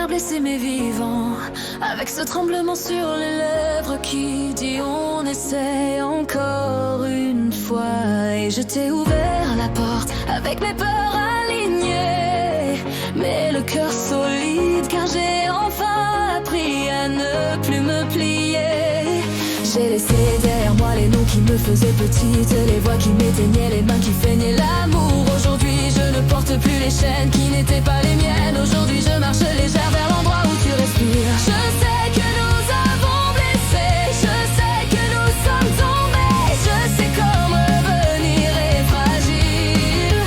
faire blesser mes vivants, avec ce tremblement sur les lèvres qui dit on essaie encore une fois. Et je t'ai ouvert la porte avec mes peurs alignées, mais le cœur solide car j'ai enfin appris à ne plus me plier. J'ai laissé derrière moi les noms qui me faisaient petite, les voix qui m'éteignaient, les mains qui feignaient l'amour. Aujourd'hui je ne porte plus les chaînes qui n'étaient pas les miennes. Aujourd'hui je marche légère vers l'endroit où tu respires. Je sais que nous avons blessé, je sais que nous sommes tombés, je sais comme revenir est fragile,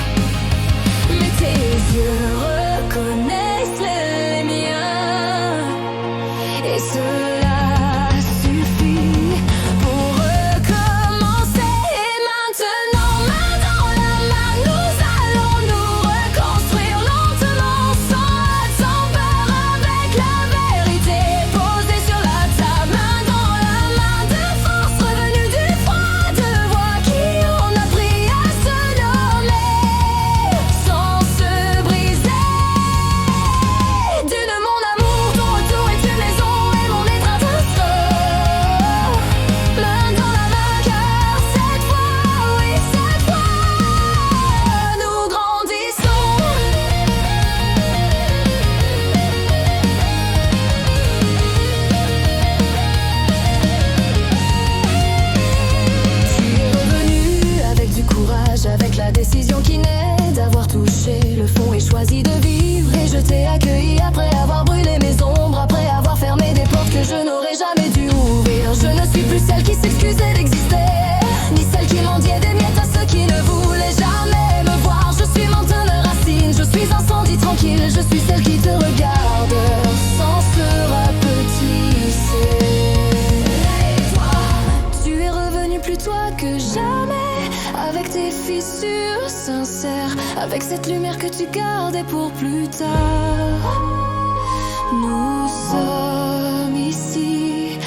mais tes yeux reconnaissent les miens, et cela suffit pour recommencer. Et maintenant, main dans la main, nous allons nous reconstruire lentement, sans peur, avec la vérité posée sur la table. Main dans la main, de force revenue du froid, de voix qui ont appris à se nommer, sans se briser. D'une mon amour, ton retour est une maison et mon étreinte un sort. Main dans la main, car cette fois, oui cette fois, nous grandissons. Tu es revenu avec du courage, avec la décision qui naît d'avoir touché le fond et choisi de vivre. Et je t'ai accueilli après avoir brûlé mes ombres, après avoir fermé des portes que je n'aurais jamais dû ouvrir. Je ne suis plus celle qui s'excusait d'exister, ni celle qui mendiait des miettes à ceux qui ne voulaient jamais me voir. Je suis montagne de racines, je suis incendie tranquille, je suis celle qui te regarde sans se rapetisser. Et toi, tu es revenu plus toi que jamais, avec tes fissures sincères, avec cette lumière que tu gardais pour plus tard. Nous sommes ici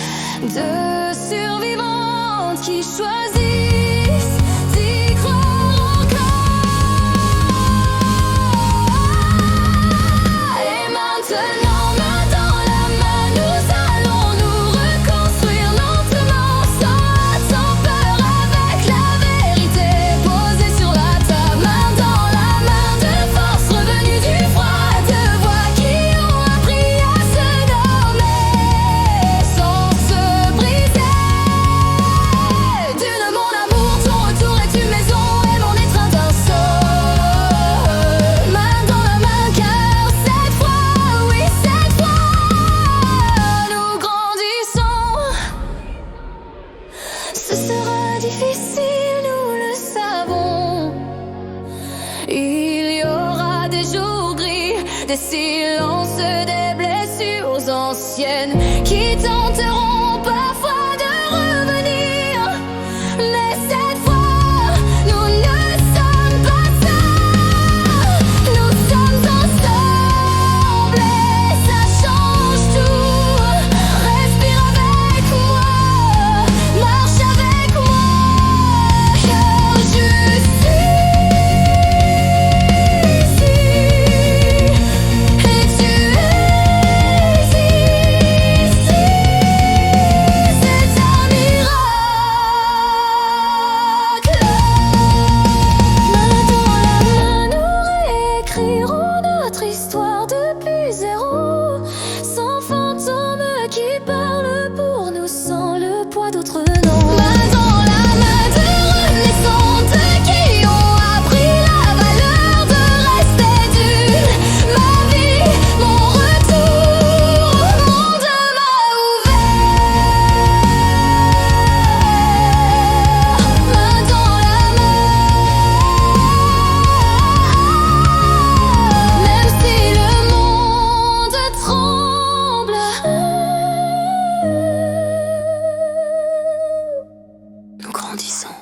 deux survivantes qui choisissent d'y croire encore. Et maintenant, main dans la main, nous allons nous reconstruire lentement, sans peur, avec la vérité posée sur la table. Main dans la main, de force revenue du froid, de voix qui ont appris à se nommer, sans se briser. D'une mon amour, ton retour est une maison et mon étreinte un sort. Main dans la main, car cette fois, oui cette fois, nous grandissons. Ce sera difficile, nous le savons. Il y aura des jours gris, des silences, des blessures anciennes qui tenteront parfois de revenir. Mais cette fois, nous ne sommes pas seuls, nous sommes ensemble et ça change tout. Respire avec moi, marche avec moi, car je suis ici et tu es ici. C'est un miracle. Main dans la main, nous réécrirons notre histoire depuis zéro, sans fantômes qui parlent pour nous, sans le poids d'autres noms. Main dans la main, de renaissantes qui ont appris la valeur de rester d'une. Ma vie, mon retour, mon demain ouvert. Main dans la main, même si le monde tremble, nous grandissons.